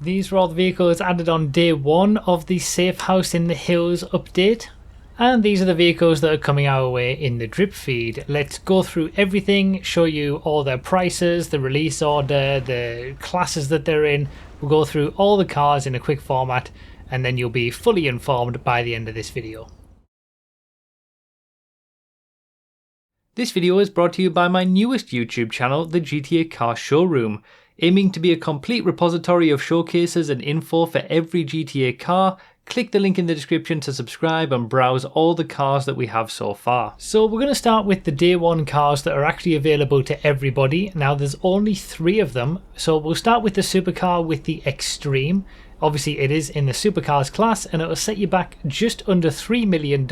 These were all the vehicles added on day 1 of the Safehouse in the Hills update. And these are the vehicles that are coming our way in the drip feed. Let's go through everything, show you all their prices, the release order, the classes that they're in. We'll go through all the cars in a quick format, and then you'll be fully informed by the end of this video. This video is brought to you by my newest YouTube channel, the GTA Car Showroom, aiming to be a complete repository of showcases and info for every GTA car. Click the link in the description to subscribe and browse all the cars that we have so far. So we're going to start with the day 1 cars that are actually available to everybody. Now there's only 3 of them, so we'll start with the supercar with the X-treme. Obviously it is in the supercars class and it will set you back just under $3 million.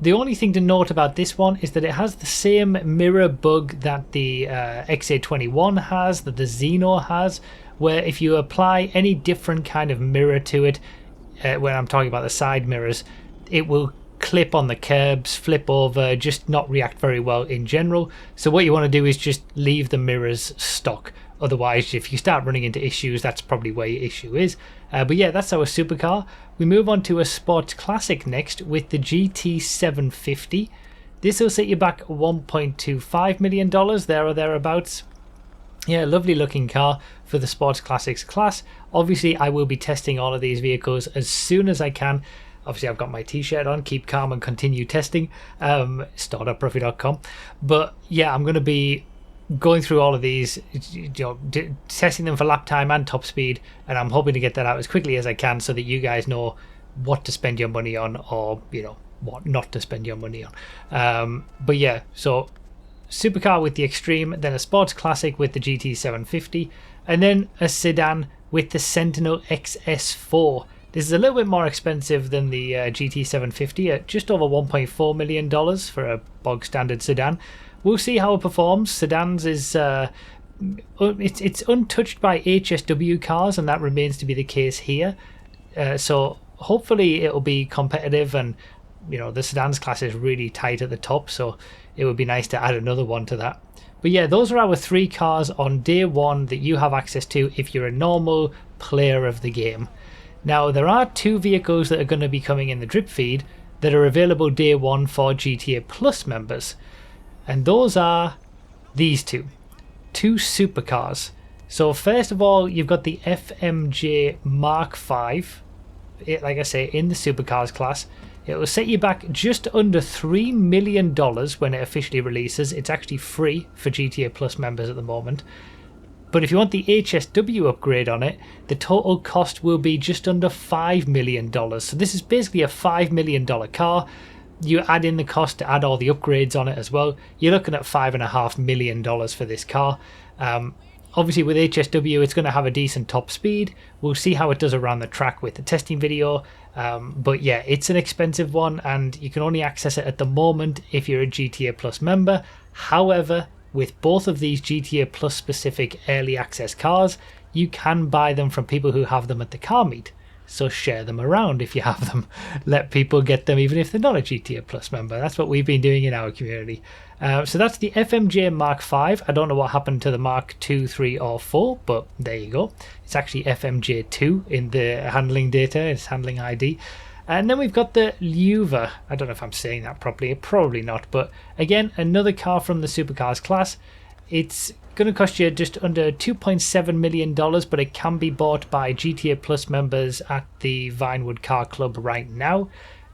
The only thing to note about this one is that it has the same mirror bug that the XA21 has, that the Xeno has, where if you apply any different kind of mirror to it, when I'm talking about the side mirrors, it will clip on the curbs, flip over, just not react very well in general. So what you want to do is just leave the mirrors stock. Otherwise, if you start running into issues, that's probably where your issue is. But yeah, that's our supercar. We move on to a sports classic next with the GT750. This will set you back $1.25 million, there or thereabouts. Yeah, lovely looking car for the sports classics class. Obviously, I will be testing all of these vehicles as soon as I can. Obviously, I've got my t-shirt on, keep calm and continue testing, store.profi.com. But yeah, I'm going to be going through all of these, testing them for lap time and top speed, and I'm hoping to get that out as quickly as I can so that you guys know what to spend your money on, or what not to spend your money on. But yeah, so supercar with the X-treme, then a sports classic with the GT750, and then a sedan with the Sentinel XS4. This is a little bit more expensive than the GT750 at just over $1.4 million for a bog standard sedan. We'll see how it performs. Sedans is it's untouched by HSW cars, and that remains to be the case here. So hopefully it'll be competitive, and the sedans class is really tight at the top, so it would be nice to add another one to that. But yeah, those are our 3 cars on day 1 that you have access to if you're a normal player of the game. Now there are 2 vehicles that are going to be coming in the drip feed that are available day 1 for GTA Plus members. And those are these 2 supercars. So first of all, you've got the FMJ Mk V, like I say, in the supercars class. It will set you back just under $3 million when it officially releases. It's actually free for GTA Plus members at the moment. But if you want the HSW upgrade on it, the total cost will be just under $5 million. So this is basically a $5 million car. You add in the cost to add all the upgrades on it as well, you're looking at $5.5 million for this car. Obviously with HSW it's going to have a decent top speed. We'll see how it does around the track with the testing video. But yeah, it's an expensive one, and you can only access it at the moment if you're a GTA Plus member. However, with both of these GTA Plus specific early access cars, you can buy them from people who have them at the car meet. So share them around if you have them. Let people get them even if they're not a GTA Plus member. That's what we've been doing in our community. So that's the FMJ Mk V. I don't know what happened to the Mark 2, 3 or 4, but there you go. It's actually FMJ2 in the handling data, its handling ID. And then we've got the Luiva. I don't know if I'm saying that properly, probably not, but again, another car from the supercars class. It's going to cost you just under $2.7 million, but it can be bought by GTA Plus members at the Vinewood Car Club right now.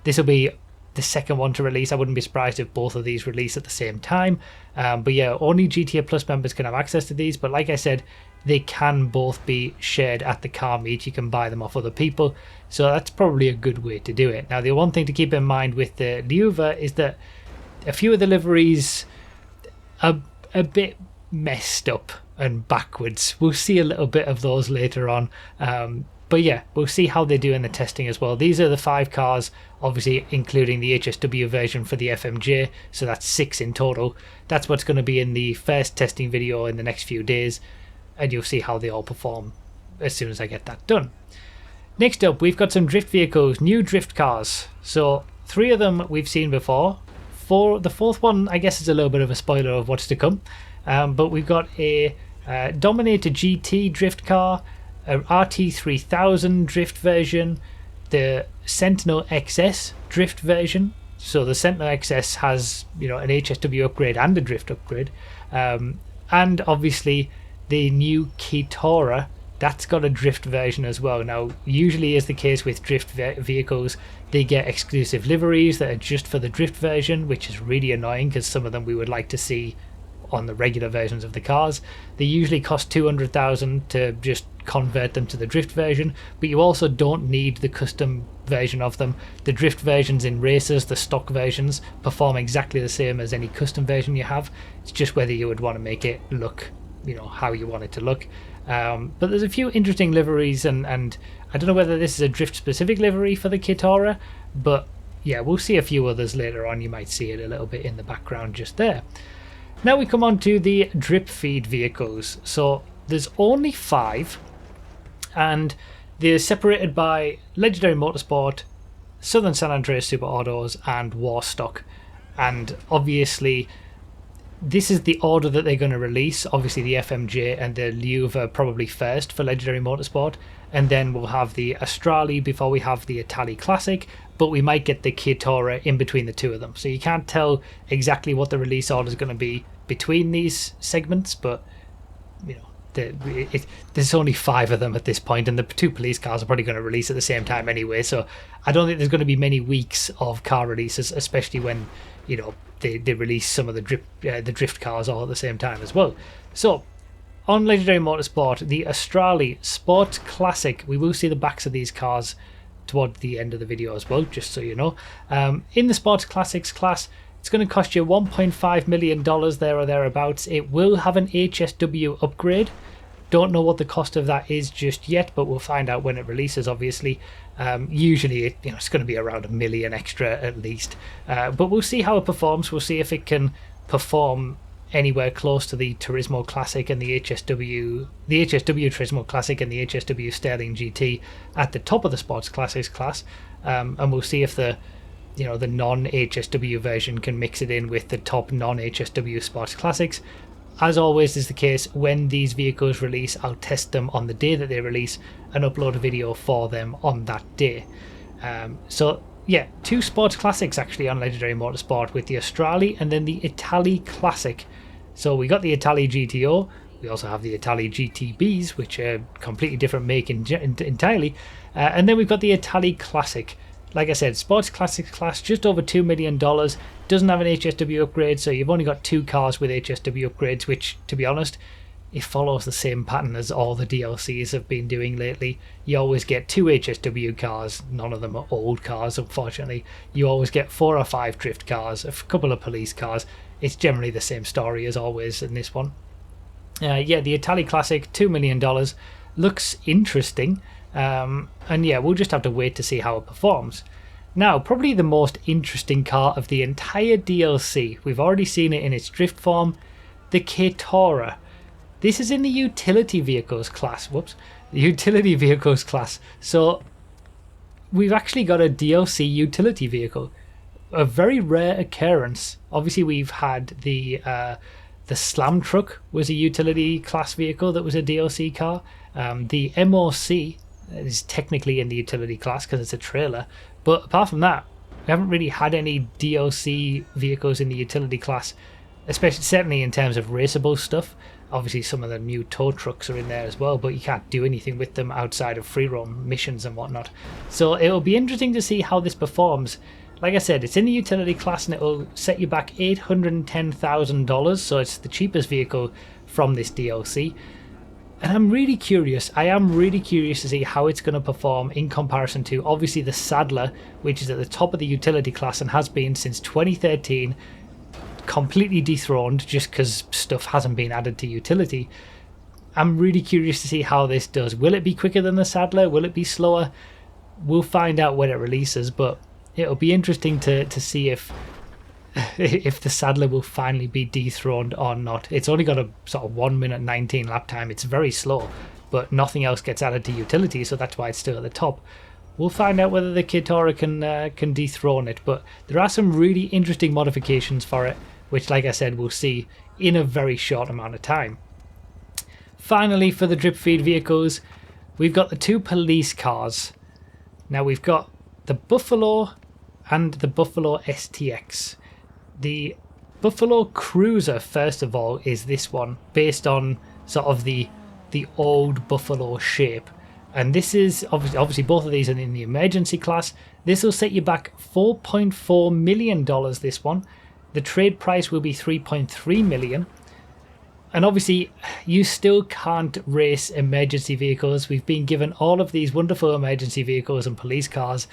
This will be the second one to release. I wouldn't be surprised if both of these release at the same time. But yeah, only GTA Plus members can have access to these. But like I said, they can both be shared at the car meet. You can buy them off other people. So that's probably a good way to do it. Now, the one thing to keep in mind with the Luiva is that a few of the liveries are a bit messed up and backwards. We'll see a little bit of those later on. But yeah, we'll see how they do in the testing as well. These are the 5 cars, obviously including the HSW version for the FMJ, so that's 6 in total. That's what's going to be in the first testing video in the next few days, and you'll see how they all perform as soon as I get that done. Next up, we've got some drift vehicles, new drift cars. So 3 of them we've seen before. The 4th one, I guess, is a little bit of a spoiler of what's to come. But we've got a Dominator GT drift car, a RT3000 drift version, the Sentinel XS drift version. So the Sentinel XS has, you know, an HSW upgrade and a drift upgrade, and obviously the new Keitora, that's got a drift version as well. Now, usually is the case with drift vehicles, they get exclusive liveries that are just for the drift version, which is really annoying because some of them we would like to see on the regular versions of the cars. They usually cost 200,000 to just convert them to the drift version, but you also don't need the custom version of them. The drift versions in races, the stock versions, perform exactly the same as any custom version you have. It's just whether you would want to make it look, you know, how you want it to look. But there's a few interesting liveries, and I don't know whether this is a drift specific livery for the Keitora, but yeah, we'll see a few others later on. You might see it a little bit in the background just there. Now we come on to the drip feed vehicles. So there's only 5, and they're separated by Legendary Motorsport, Southern San Andreas Super Autos, and Warstock. And obviously this is the order that they're going to release. Obviously the FMJ and the Luiva probably first for Legendary Motorsport, and then we'll have the Astrale before we have the Itali Classic, but we might get the Keitora in between the two of them. So you can't tell exactly what the release order is going to be between these segments, but you know, there's only 5 of them at this point, and the 2 police cars are probably going to release at the same time anyway, so I don't think there's going to be many weeks of car releases, especially when, you know, they release some of the drift cars all at the same time as well. So on Legendary Motorsport, the Astrale Sports Classic, we will see the backs of these cars toward the end of the video as well, just so you know. In the Sports Classics class, it's going to cost you $1.5 million there or thereabouts. It will have an HSW upgrade. Don't know what the cost of that is just yet, but we'll find out when it releases, obviously. Usually it's going to be around $1 million extra at least, but we'll see how it performs. We'll see if it can perform anywhere close to the Turismo Classic and the HSW Turismo Classic and the HSW Sterling GT at the top of the Sports Classics class, and we'll see if the non-HSW version can mix it in with the top non-HSW Sports Classics. As always is the case, when these vehicles release, I'll test them on the day that they release and upload a video for them on that day. So yeah, 2 Sports Classics actually on Legendary Motorsport, with the Astrale and then the Itali Classic. So we got the Itali GTO, we also have the Itali GTBs, which are completely different make entirely, and then we've got the Itali Classic. Like I said, Sports Classics class, just over $2 million, doesn't have an HSW upgrade, so you've only got 2 cars with HSW upgrades, which, to be honest, it follows the same pattern as all the DLCs have been doing lately. You always get 2 HSW cars, none of them are old cars, unfortunately. You always get 4 or 5 drift cars, a couple of police cars. It's generally the same story as always in this one. Yeah, the Itali Classic, $2 million, looks interesting. And yeah, we'll just have to wait to see how it performs. Now, probably the most interesting car of the entire DLC, we've already seen it in its drift form, the Keitora. This is in the utility vehicles class. The utility vehicles class. So we've actually got a DLC utility vehicle, a very rare occurrence. Obviously, we've had the Slam Truck was a utility class vehicle that was a DLC car. The MOC is technically in the utility class because it's a trailer, but apart from that, we haven't really had any DLC vehicles in the utility class, especially certainly in terms of raceable stuff. Obviously some of the new tow trucks are in there as well, but you can't do anything with them outside of free roam missions and whatnot. So it'll be interesting to see how this performs. Like I said, it's in the utility class and it'll set you back $810,000, so it's the cheapest vehicle from this DLC. And I'm really curious, I am really curious to see how it's going to perform in comparison to obviously the Sadler, which is at the top of the utility class and has been since 2013, completely dethroned just because stuff hasn't been added to utility. I'm really curious to see how this does. Will it be quicker than the Sadler? Will it be slower? We'll find out when it releases, but it'll be interesting to see if the Sadler will finally be dethroned or not. It's only got a sort of 1 minute 19 lap time. It's very slow, but nothing else gets added to utility, so that's why it's still at the top. We'll find out whether the Keitora can dethrone it, but there are some really interesting modifications for it, which, like I said, we'll see in a very short amount of time. Finally, for the drip feed vehicles, we've got the two police cars. Now we've got the Buffalo and the Buffalo STX. The Buffalo Cruiser, first of all, is this one, based on sort of the old Buffalo shape. And this is, obviously both of these are in the emergency class. This will set you back $4.4 million, this one. The trade price will be $3.3 million. And obviously, you still can't race emergency vehicles. We've been given all of these wonderful emergency vehicles and police cars.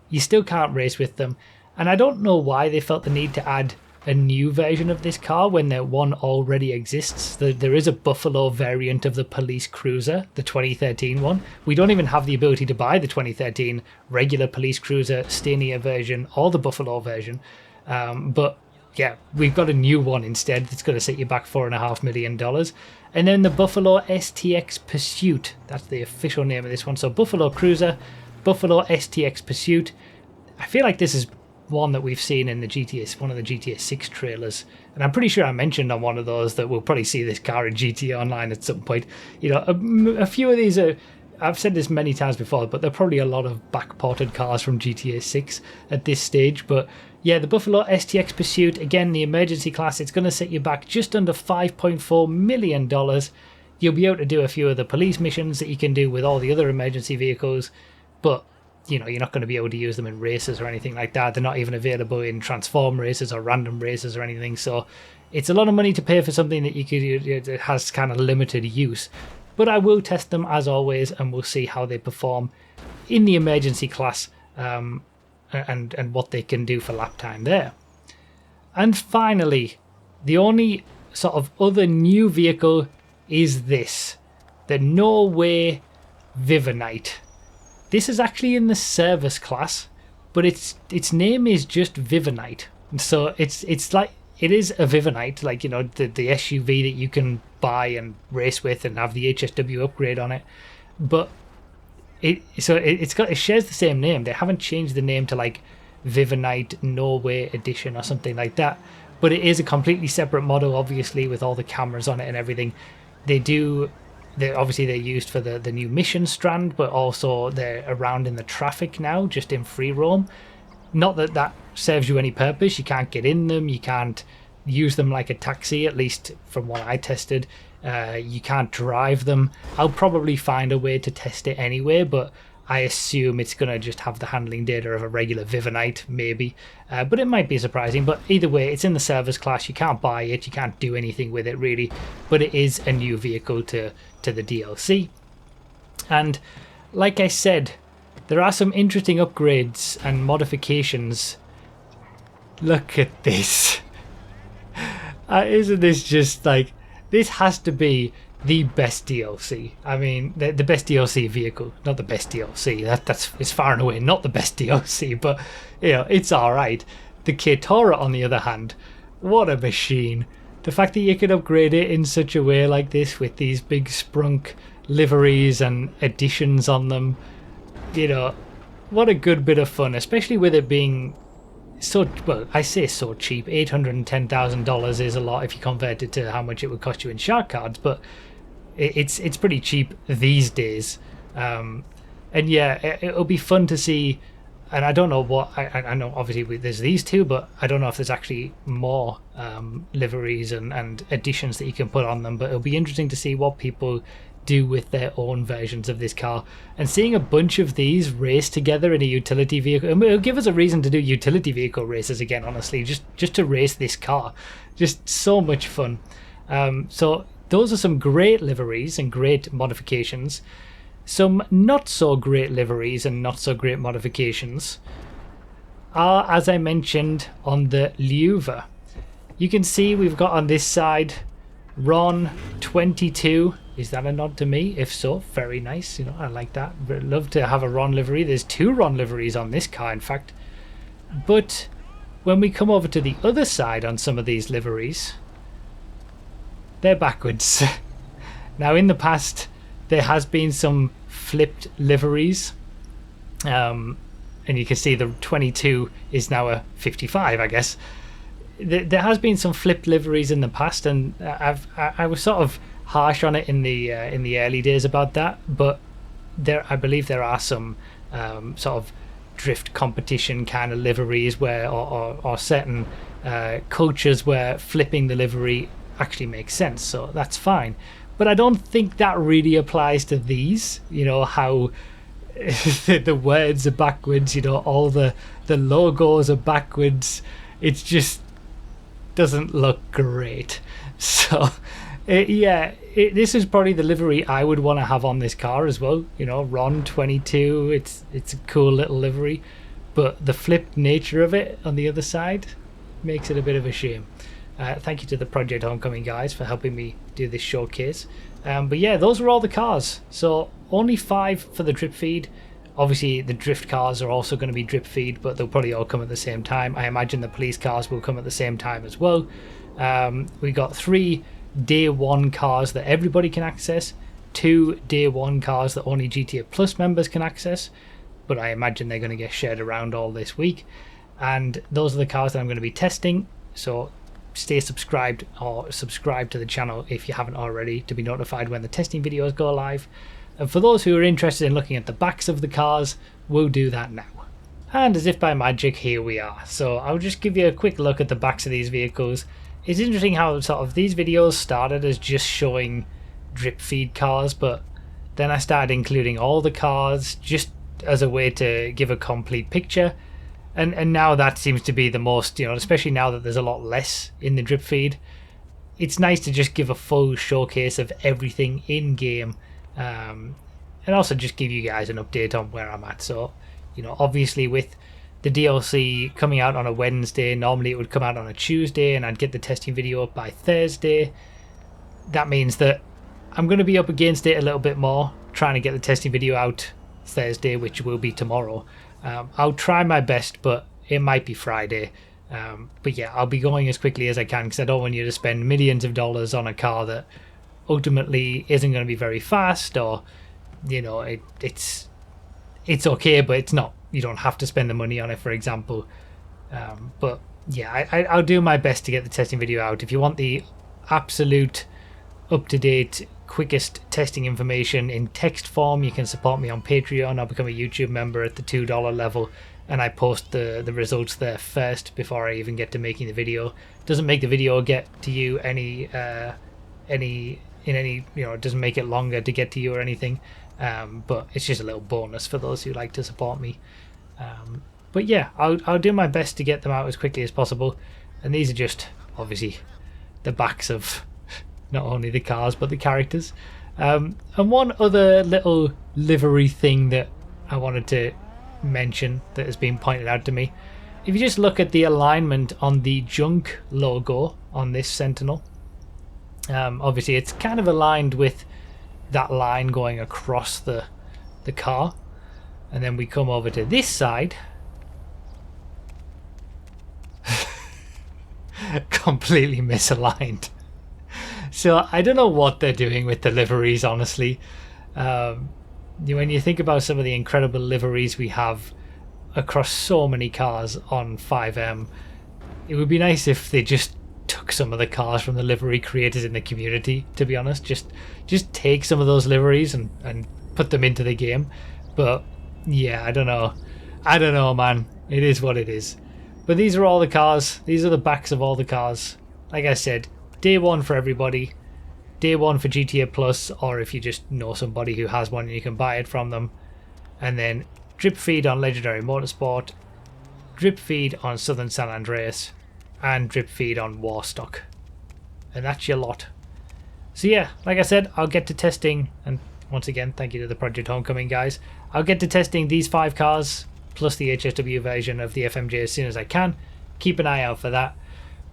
You still can't race with them. And I don't know why they felt the need to add a new version of this car when their one already exists. There is a Buffalo variant of the police cruiser, the 2013 one. We don't even have the ability to buy the 2013 regular police cruiser Stania version or the Buffalo version. But yeah, we've got a new one instead that's going to set you back $4.5 million. And then the Buffalo STX Pursuit. That's the official name of this one. So Buffalo Cruiser, Buffalo STX Pursuit. I feel like this is one that we've seen in the GTA, one of the GTA 6 trailers, and I'm pretty sure I mentioned on one of those that we'll probably see this car in GTA Online at some point. You know, a few of these are, I've said this many times before, but they're probably a lot of backported cars from GTA 6 at this stage. But yeah, the Buffalo STX Pursuit, again, the emergency class, it's going to set you back just under $5.4 million. You'll be able to do a few of the police missions that you can do with all the other emergency vehicles, but you know, you're not going to be able to use them in races or anything like that. They're not even available in transform races or random races or anything. So it's a lot of money to pay for something that it has kind of limited use. But I will test them as always, and we'll see how they perform in the emergency class, and what they can do for lap time there. And finally, the only sort of other new vehicle is this, the Norway Vivanite. This is actually in the service class, but its name is just Vivanite. So it's like, it is a Vivanite, like, you know, the SUV that you can buy and race with and have the HSW upgrade on it. But it shares the same name. They haven't changed the name to like Vivanite Norway Edition or something like that. But it is a completely separate model, obviously, with all the cameras on it and everything. They're used for the new mission strand, but also they're around in the traffic now, just in free roam. Not that that serves you any purpose. You can't get in them. You can't use them like a taxi, at least from what I tested. You can't drive them. I'll probably find a way to test it anyway, but I assume it's going to just have the handling data of a regular Vivanite, maybe. But it might be surprising. But either way, it's in the service class. You can't buy it. You can't do anything with it, really. But it is a new vehicle to the DLC. And like I said, there are some interesting upgrades and modifications. Look at this. Isn't this just like... This has to be the best DLC. I mean, the best DLC vehicle, not the best DLC. That's it's far and away not the best DLC, but you know, it's all right. The Keitora, on the other hand, what a machine! The fact that you can upgrade it in such a way like this with these big sprunk liveries and additions on them, you know, what a good bit of fun, especially with it being so, well, I say so cheap. $810,000 is a lot if you convert it to how much it would cost you in shark cards, but it's pretty cheap these days. And yeah, it'll be fun to see. And I don't know what, I know obviously there's these two, but I don't know if there's actually more liveries and additions that you can put on them. But it'll be interesting to see what people do with their own versions of this car. And seeing a bunch of these race together in a utility vehicle, and it'll give us a reason to do utility vehicle races again, honestly, just to race this car. Just so much fun. So those are some great liveries and great modifications. Some not so great liveries and not so great modifications are, as I mentioned, on the Luiva. You can see we've got on this side Ron 22. Is that a nod to me? If so, very nice. You know, I like that. I'd love to have a Ron livery. There's two Ron liveries on this car, in fact. But when we come over to the other side on some of these liveries, they're backwards. Now, in the past, there has been some flipped liveries, and you can see the 22 is now a 55, I guess. There has been some flipped liveries in the past, and I was sort of harsh on it in the early days about that, but I believe there are some sort of drift competition kind of liveries where, or certain cultures where flipping the livery actually makes sense, so that's fine. But I don't think that really applies to these, you know, how the words are backwards, you know, all the logos are backwards. It just doesn't look great. So this is probably the livery I would want to have on this car as well, you know, Ron 22. It's a cool little livery, but the flipped nature of it on the other side makes it a bit of a shame. Thank you to the Project Homecoming guys for helping me do this showcase. But yeah, those were all the cars. So only 5 for the drip feed. Obviously the drift cars are also going to be drip feed, but they'll probably all come at the same time. I imagine the police cars will come at the same time as well. We got 3 day 1 cars that everybody can access, 2 day 1 cars that only GTA Plus members can access, but I imagine they're going to get shared around all this week. And those are the cars that I'm going to be testing, so stay subscribed, or subscribe to the channel if you haven't already, to be notified when the testing videos go live. And for those who are interested in looking at the backs of the cars, we'll do that now. And as if by magic, here we are. So I'll just give you a quick look at the backs of these vehicles. It's interesting how sort of these videos started as just showing drip feed cars, but then I started including all the cars just as a way to give a complete picture. And now that seems to be the most, you know, especially now that there's a lot less in the drip feed. It's nice to just give a full showcase of everything in game, and also just give you guys an update on where I'm at. So, you know, obviously with the DLC coming out on a Wednesday, normally it would come out on a Tuesday and I'd get the testing video up by Thursday. That means that I'm going to be up against it a little bit more, trying to get the testing video out Thursday, which will be tomorrow. I'll try my best, but it might be Friday. But yeah, I'll be going as quickly as I can because I don't want you to spend millions of dollars on a car that ultimately isn't going to be very fast, or, you know, it's okay, but it's not. You don't have to spend the money on it, for example. But yeah, I'll do my best to get the testing video out. If you want the absolute up-to-date, quickest testing information in text form, you can support me on Patreon or become a YouTube member at the $2 level, and I post the results there first before I even get to making the video. Doesn't make the video get to you any you know, it doesn't make it longer to get to you or anything, but it's just a little bonus for those who like to support me. But yeah, I'll do my best to get them out as quickly as possible. And these are just obviously the backs of not only the cars but the characters. And one other little livery thing that I wanted to mention that has been pointed out to me. If you just look at the alignment on the junk logo on this Sentinel, obviously it's kind of aligned with that line going across the car, and then we come over to this side, completely misaligned. So I don't know what they're doing with the liveries, honestly. When you think about some of the incredible liveries we have across so many cars on 5M, it would be nice if they just took some of the cars from the livery creators in the community, to be honest. Just take some of those liveries and put them into the game. But yeah, I don't know, man. It is what it is. But these are all the cars. These are the backs of all the cars. Like I said, day 1 for everybody, day 1 for GTA Plus, or if you just know somebody who has one and you can buy it from them. And then drip feed on Legendary Motorsport, drip feed on Southern San Andreas, and drip feed on Warstock. And that's your lot. So yeah, like I said, I'll get to testing, and once again, thank you to the Project Homecoming guys. I'll get to testing these 5 cars, plus the HSW version of the FMJ as soon as I can. Keep an eye out for that.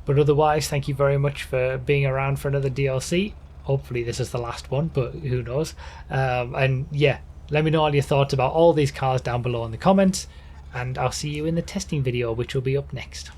But otherwise, thank you very much for being around for another DLC. Hopefully this is the last one, but who knows. And yeah, let me know all your thoughts about all these cars down below in the comments, and I'll see you in the testing video, which will be up next.